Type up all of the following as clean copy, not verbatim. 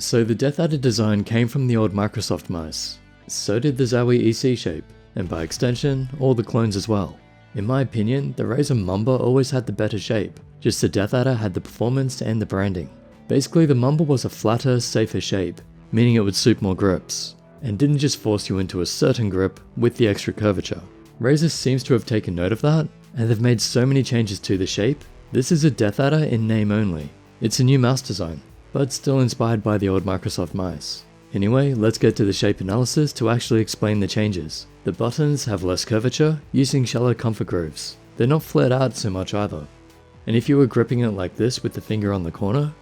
So the DeathAdder design came from the old Microsoft mice. So did the Zowie EC shape, and by extension, all the clones as well. In my opinion, the Razer Mamba always had the better shape, just the DeathAdder had the performance and the branding. Basically, the Mamba was a flatter, safer shape, meaning it would suit more grips, and didn't just force you into a certain grip with the extra curvature. Razer seems to have taken note of that, and they've made so many changes to the shape. This is a DeathAdder in name only. It's a new mouse design, but still inspired by the old Microsoft mice. Anyway, let's get to the shape analysis to actually explain the changes. The buttons have less curvature, using shallow comfort grooves. They're not flared out so much either. And if you were gripping it like this with the finger on the corner,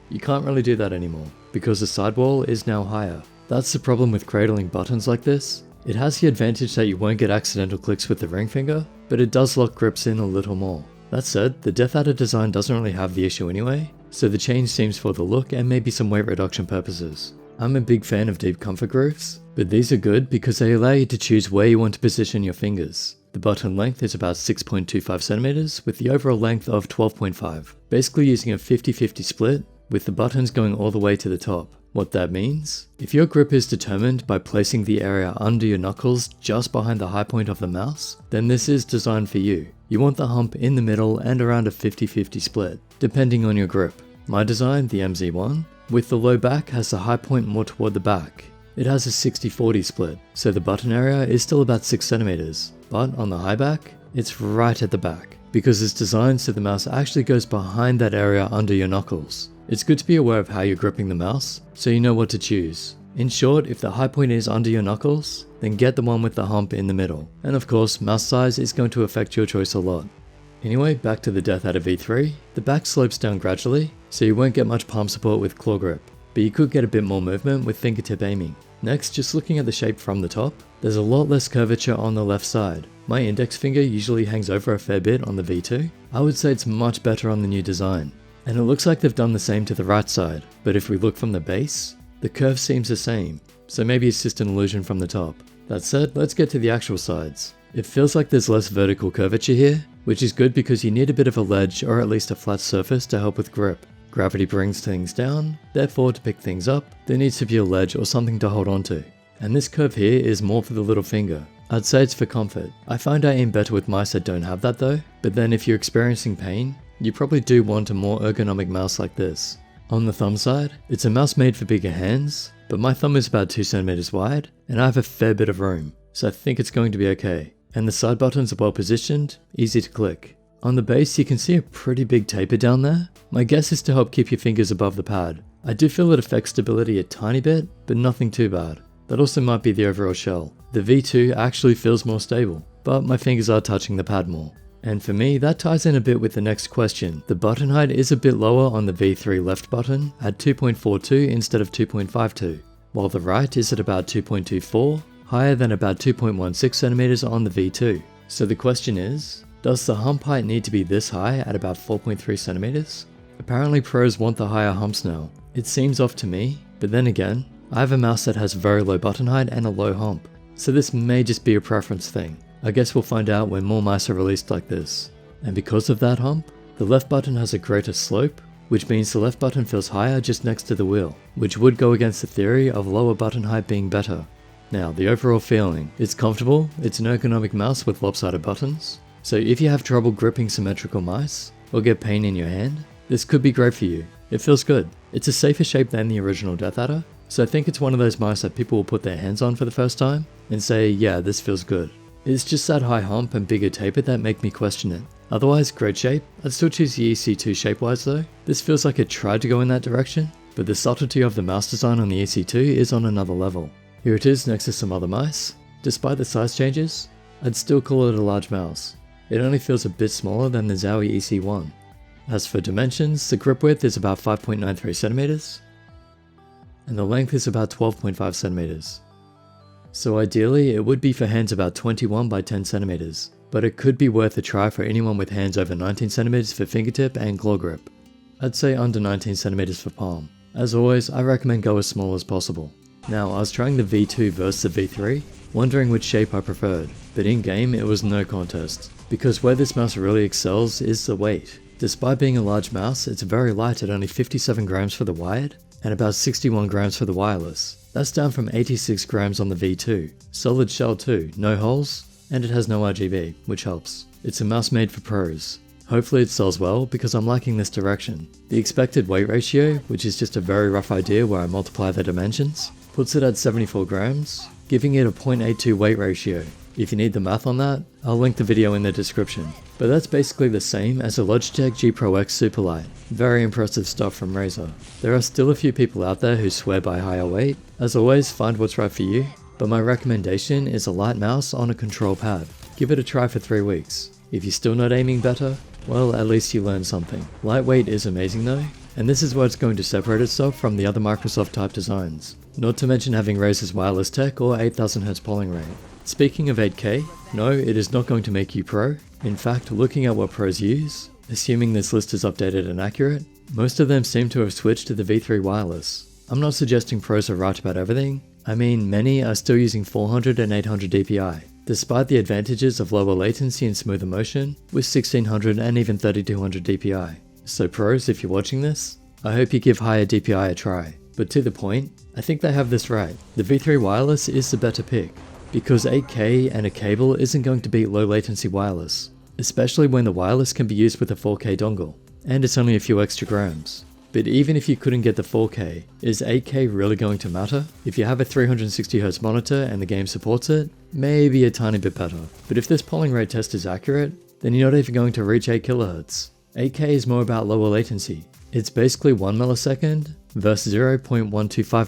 you can't really do that anymore, because the sidewall is now higher. That's the problem with cradling buttons like this. It has the advantage that you won't get accidental clicks with the ring finger, but it does lock grips in a little more. That said, the DeathAdder design doesn't really have the issue anyway, so the change seems for the look and maybe some weight reduction purposes. I'm a big fan of deep comfort grooves, but these are good because they allow you to choose where you want to position your fingers. The button length is about 6.25cm with the overall length of 12.5, basically using a 50-50 split with the buttons going all the way to the top. What that means? If your grip is determined by placing the area under your knuckles just behind the high point of the mouse, then this is designed for you. You want the hump in the middle and around a 50-50 split, depending on your grip. My design, the MZ1, with the low back has the high point more toward the back. It has a 60-40 split, so the button area is still about 6cm, but on the high back, it's right at the back, because it's designed so the mouse actually goes behind that area under your knuckles. It's good to be aware of how you're gripping the mouse, so you know what to choose. In short, if the high point is under your knuckles, then get the one with the hump in the middle. And of course, mouse size is going to affect your choice a lot. Anyway, back to the DeathAdder V3, the back slopes down gradually, so you won't get much palm support with claw grip, but you could get a bit more movement with fingertip aiming. Next, just looking at the shape from the top, there's a lot less curvature on the left side. My index finger usually hangs over a fair bit on the V2. I would say it's much better on the new design. And it looks like they've done the same to the right side, but if we look from the base, the curve seems the same, so maybe it's just an illusion from the top. That said, let's get to the actual sides. It feels like there's less vertical curvature here, which is good because you need a bit of a ledge or at least a flat surface to help with grip. Gravity brings things down, therefore to pick things up, there needs to be a ledge or something to hold on to. And this curve here is more for the little finger. I'd say it's for comfort. I find I aim better with mice that don't have that though, but then if you're experiencing pain, you probably do want a more ergonomic mouse like this. On the thumb side, it's a mouse made for bigger hands, but my thumb is about 2cm wide, and I have a fair bit of room, so I think it's going to be okay. And the side buttons are well positioned, easy to click. On the base you can see a pretty big taper down there. My guess is to help keep your fingers above the pad. I do feel it affects stability a tiny bit, but nothing too bad. That also might be the overall shell. The V2 actually feels more stable, but my fingers are touching the pad more. And for me, that ties in a bit with the next question. The button height is a bit lower on the V3 left button at 2.42 instead of 2.52, while the right is at about 2.24, higher than about 2.16cm on the V2. So the question is, does the hump height need to be this high at about 4.3cm? Apparently pros want the higher humps now. It seems off to me, but then again, I have a mouse that has very low button height and a low hump, so this may just be a preference thing. I guess we'll find out when more mice are released like this. And because of that hump, the left button has a greater slope, which means the left button feels higher just next to the wheel, which would go against the theory of lower button height being better. Now, the overall feeling, it's comfortable, it's an ergonomic mouse with lopsided buttons, so if you have trouble gripping symmetrical mice, or get pain in your hand, this could be great for you. It feels good. It's a safer shape than the original DeathAdder, so I think it's one of those mice that people will put their hands on for the first time, and say, yeah, this feels good. It's just that high hump and bigger taper that make me question it. Otherwise, great shape. I'd still choose the EC2 shape-wise though. This feels like it tried to go in that direction, but the subtlety of the mouse design on the EC2 is on another level. Here it is next to some other mice. Despite the size changes, I'd still call it a large mouse. It only feels a bit smaller than the Zowie EC1. As for dimensions, the grip width is about 5.93cm, and the length is about 12.5cm. So ideally, it would be for hands about 21 by 10cm, but it could be worth a try for anyone with hands over 19cm for fingertip and claw grip. I'd say under 19cm for palm. As always, I recommend go as small as possible. Now, I was trying the V2 versus the V3, wondering which shape I preferred, but in game it was no contest, because where this mouse really excels is the weight. Despite being a large mouse, it's very light at only 57 grams for the wired, and about 61 grams for the wireless. That's down from 86 grams on the V2. Solid shell too, no holes, and it has no RGB, which helps. It's a mouse made for pros. Hopefully it sells well because I'm liking this direction. The expected weight ratio, which is just a very rough idea where I multiply the dimensions, puts it at 74 grams, giving it a 0.82 weight ratio. If you need the math on that, I'll link the video in the description. But that's basically the same as a Logitech G Pro X Superlight. Very impressive stuff from Razer. There are still a few people out there who swear by higher weight. As always, find what's right for you, but my recommendation is a light mouse on a control pad. Give it a try for 3 weeks. If you're still not aiming better, well, at least you learned something. Lightweight is amazing though, and this is where it's going to separate itself from the other Microsoft type designs. Not to mention having Razer's wireless tech or 8000Hz polling rate. Speaking of 8K, no, it is not going to make you pro. In fact, looking at what pros use, assuming this list is updated and accurate, most of them seem to have switched to the V3 wireless. I'm not suggesting pros are right about everything. I mean, many are still using 400 and 800 DPI, despite the advantages of lower latency and smoother motion with 1600 and even 3200 DPI. So pros, if you're watching this, I hope you give higher DPI a try. But to the point, I think they have this right. The V3 wireless is the better pick, because 8K and a cable isn't going to beat low latency wireless, especially when the wireless can be used with a 4K dongle, and it's only a few extra grams. But even if you couldn't get the 4K, is 8K really going to matter? If you have a 360Hz monitor and the game supports it, maybe a tiny bit better. But if this polling rate test is accurate, then you're not even going to reach 8 kHz. 8K is more about lower latency. It's basically 1 millisecond versus 0.125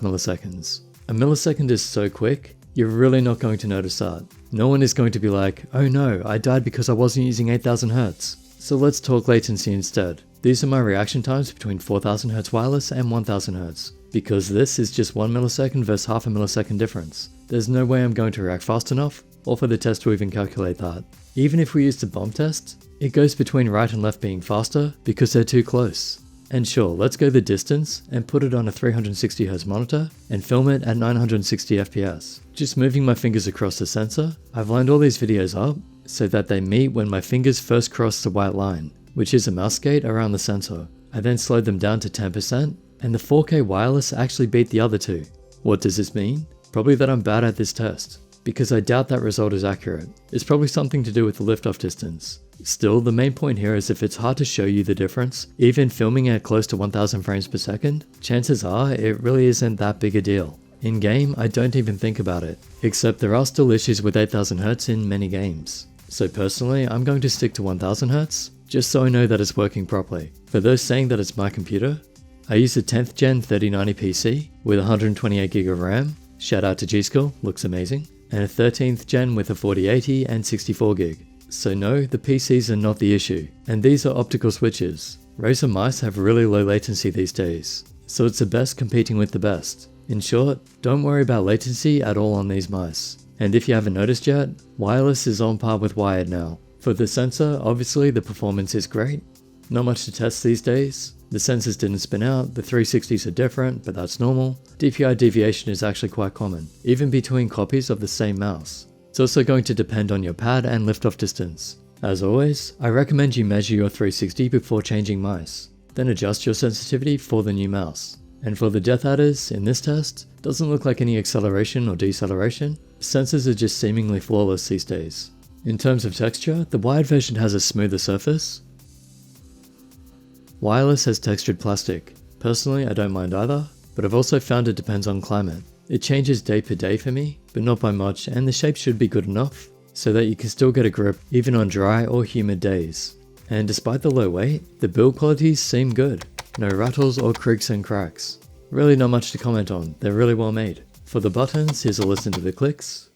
milliseconds. A millisecond is so quick, you're really not going to notice that. No one is going to be like, oh no, I died because I wasn't using 8000Hz. So let's talk latency instead. These are my reaction times between 4000Hz wireless and 1000Hz. Because this is just 1 millisecond versus half a millisecond difference. There's no way I'm going to react fast enough, or for the test to even calculate that. Even if we use the bomb test, it goes between right and left being faster because they're too close. And sure, let's go the distance and put it on a 360Hz monitor and film it at 960 FPS. Just moving my fingers across the sensor, I've lined all these videos up so that they meet when my fingers first cross the white line, which is a mouse gate around the sensor. I then slowed them down to 10%, and the 4K wireless actually beat the other two. What does this mean? Probably that I'm bad at this test, because I doubt that result is accurate. It's probably something to do with the liftoff distance. Still, the main point here is if it's hard to show you the difference, even filming at close to 1000 frames per second, chances are it really isn't that big a deal. In game, I don't even think about it, except there are still issues with 8000Hz in many games. So personally, I'm going to stick to 1000Hz, just so I know that it's working properly. For those saying that it's my computer, I use a 10th gen 3090 PC with 128GB of RAM, shout out to G-Skill, looks amazing, and a 13th gen with a 4080 and 64GB. So no, the PCs are not the issue, and these are optical switches. Razer mice have really low latency these days, so it's the best competing with the best. In short, don't worry about latency at all on these mice. And if you haven't noticed yet, wireless is on par with wired now. For the sensor, obviously the performance is great. Not much to test these days. The sensors didn't spin out, the 360s are different, but that's normal. DPI deviation is actually quite common, even between copies of the same mouse. It's also going to depend on your pad and liftoff distance. As always, I recommend you measure your 360 before changing mice, then adjust your sensitivity for the new mouse. And for the DeathAdders, in this test, doesn't look like any acceleration or deceleration. Sensors are just seemingly flawless these days. In terms of texture, the wired version has a smoother surface. Wireless has textured plastic. Personally, I don't mind either, but I've also found it depends on climate. It changes day per day for me, but not by much, and the shape should be good enough so that you can still get a grip even on dry or humid days. And despite the low weight, the build qualities seem good. No rattles or creaks and cracks. Really not much to comment on, they're really well made. For the buttons, here's a listen to the clicks.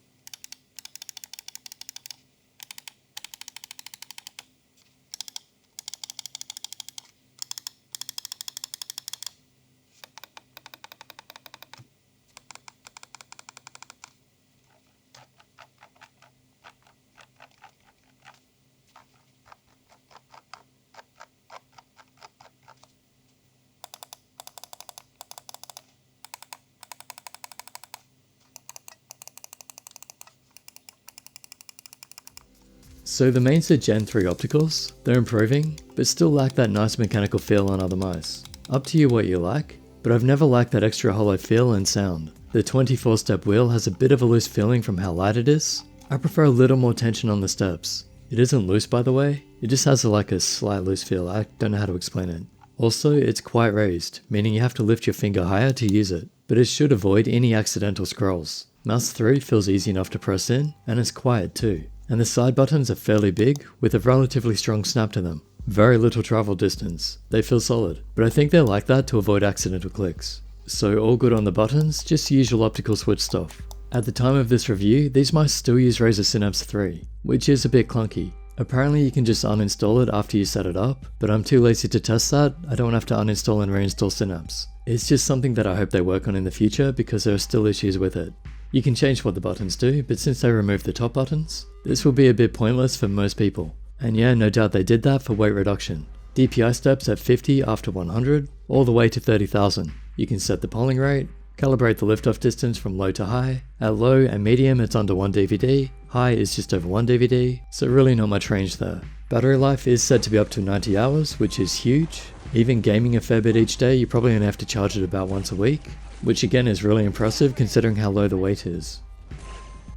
So the mains are Gen 3 opticals, they're improving, but still lack that nice mechanical feel on other mice. Up to you what you like, but I've never liked that extra hollow feel and sound. The 24-step wheel has a bit of a loose feeling from how light it is. I prefer a little more tension on the steps. It isn't loose, by the way, it just has like a slight loose feel. I don't know how to explain it. Also, it's quite raised, meaning you have to lift your finger higher to use it, but it should avoid any accidental scrolls. Mouse 3 feels easy enough to press in, and it's quiet too. And the side buttons are fairly big, with a relatively strong snap to them. Very little travel distance. They feel solid, but I think they're like that to avoid accidental clicks. So all good on the buttons, just the usual optical switch stuff. At the time of this review, these mice still use Razer Synapse 3, which is a bit clunky. Apparently you can just uninstall it after you set it up, but I'm too lazy to test that. I don't have to uninstall and reinstall Synapse. It's just something that I hope they work on in the future because there are still issues with it. You can change what the buttons do, but since they removed the top buttons, this will be a bit pointless for most people. And yeah, no doubt they did that for weight reduction. DPI steps at 50 after 100, all the way to 30,000. You can set the polling rate, calibrate the liftoff distance from low to high. At low and medium it's under 1 DVD, high is just over 1 DVD, so really not much range there. Battery life is said to be up to 90 hours, which is huge. Even gaming a fair bit each day, you probably only have to charge it about once a week, which again is really impressive considering how low the weight is.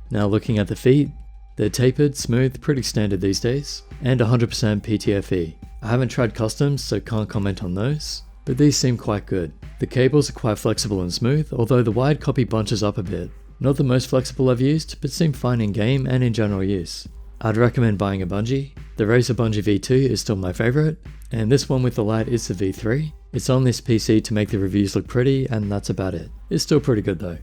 Now looking at the feet, they're tapered, smooth, pretty standard these days, and 100% PTFE. I haven't tried customs, so can't comment on those, but these seem quite good. The cables are quite flexible and smooth, although the wide copy bunches up a bit. Not the most flexible I've used, but seem fine in game and in general use. I'd recommend buying a bungee. The Razer Bungee V2 is still my favourite, and this one with the light is the V3. It's on this PC to make the reviews look pretty, and that's about it. It's still pretty good though.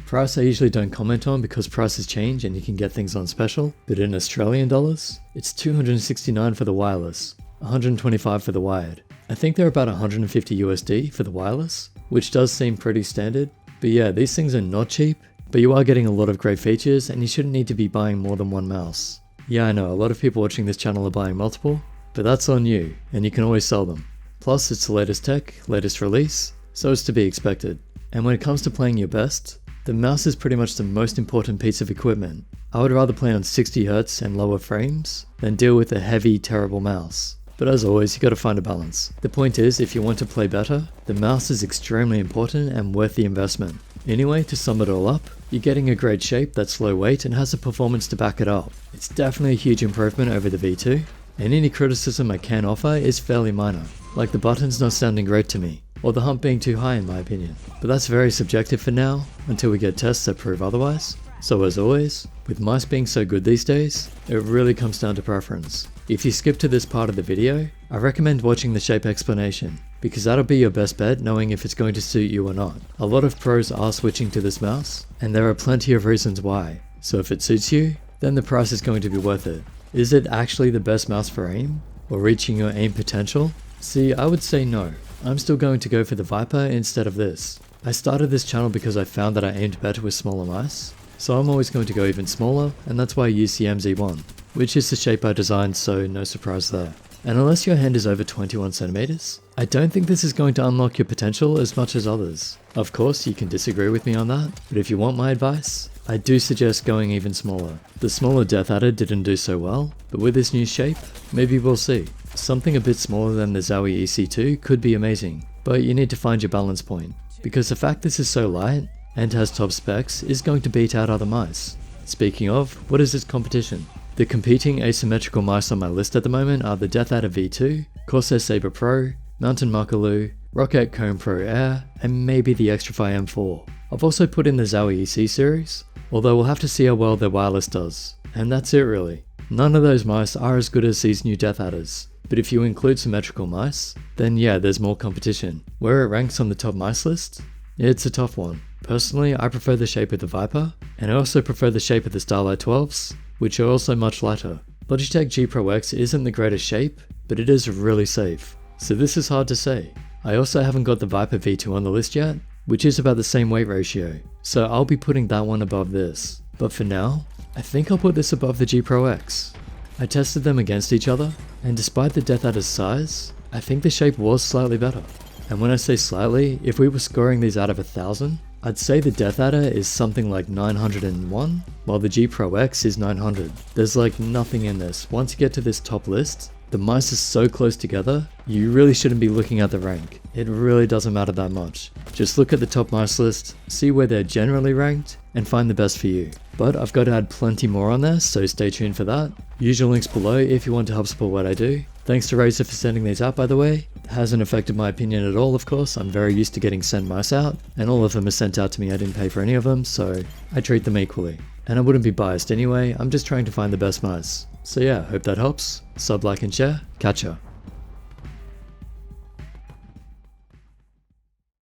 Price I usually don't comment on because prices change and you can get things on special, but in Australian dollars, it's $269 for the wireless, $125 for the wired. I think they're about $150 USD for the wireless, which does seem pretty standard. But yeah, these things are not cheap, but you are getting a lot of great features and you shouldn't need to be buying more than one mouse. Yeah, I know, a lot of people watching this channel are buying multiple, but that's on you, and you can always sell them. Plus, it's the latest tech, latest release, so it's to be expected. And when it comes to playing your best, the mouse is pretty much the most important piece of equipment. I would rather play on 60Hz and lower frames than deal with a heavy, terrible mouse. But as always, you gotta find a balance. The point is, if you want to play better, the mouse is extremely important and worth the investment. Anyway, to sum it all up, you're getting a great shape that's low weight and has the performance to back it up. It's definitely a huge improvement over the V2, and any criticism I can offer is fairly minor, like the buttons not sounding great to me, or the hump being too high in my opinion. But that's very subjective for now, until we get tests that prove otherwise. So as always, with mice being so good these days, it really comes down to preference. If you skip to this part of the video, I recommend watching the shape explanation, because that'll be your best bet knowing if it's going to suit you or not. A lot of pros are switching to this mouse, and there are plenty of reasons why. So if it suits you, then the price is going to be worth it. Is it actually the best mouse for aim, or reaching your aim potential? See, I would say no. I'm still going to go for the Viper instead of this. I started this channel because I found that I aimed better with smaller mice, so I'm always going to go even smaller, and that's why I use the MZ1, which is the shape I designed, so no surprise there. And unless your hand is over 21 centimeters, I don't think this is going to unlock your potential as much as others. Of course, you can disagree with me on that, but if you want my advice, I do suggest going even smaller. The smaller DeathAdder didn't do so well, but with this new shape, maybe we'll see. Something a bit smaller than the Zowie EC2 could be amazing, but you need to find your balance point, because the fact this is so light and has top specs is going to beat out other mice. Speaking of, what is its competition? The competing asymmetrical mice on my list at the moment are the DeathAdder V2, Corsair Sabre Pro, Mountain Makalu, Roccat Cone Pro Air, and maybe the Xtrify M4. I've also put in the Zowie EC series, although we'll have to see how well their wireless does. And that's it really. None of those mice are as good as these new DeathAdders, but if you include symmetrical mice, then yeah, there's more competition. Where it ranks on the top mice list? It's a tough one. Personally, I prefer the shape of the Viper, and I also prefer the shape of the Starlight 12s, which are also much lighter. Logitech G Pro X isn't the greatest shape, but it is really safe, so this is hard to say. I also haven't got the Viper V2 on the list yet, which is about the same weight ratio, so I'll be putting that one above this. But for now, I think I'll put this above the G Pro X. I tested them against each other, and despite the DeathAdder's size, I think the shape was slightly better. And when I say slightly, if we were scoring these out of 1000, I'd say the DeathAdder is something like 901, while the G Pro X is 900. There's like nothing in this. Once you get to this top list, The mice are so close together, you really shouldn't be looking at the rank. It really doesn't matter that much. Just look at the top mice list, see where they're generally ranked, and find the best for you. But I've got to add plenty more on there, so stay tuned for that. Usual links below if you want to help support what I do. Thanks to Razer for sending these out, by the way. It hasn't affected my opinion at all, of course. I'm very used to getting sent mice out, and all of them are sent out to me. I didn't pay for any of them, so I treat them equally. And I wouldn't be biased anyway, I'm just trying to find the best mice. So yeah, hope that helps. Sub, like, and share. Catch ya.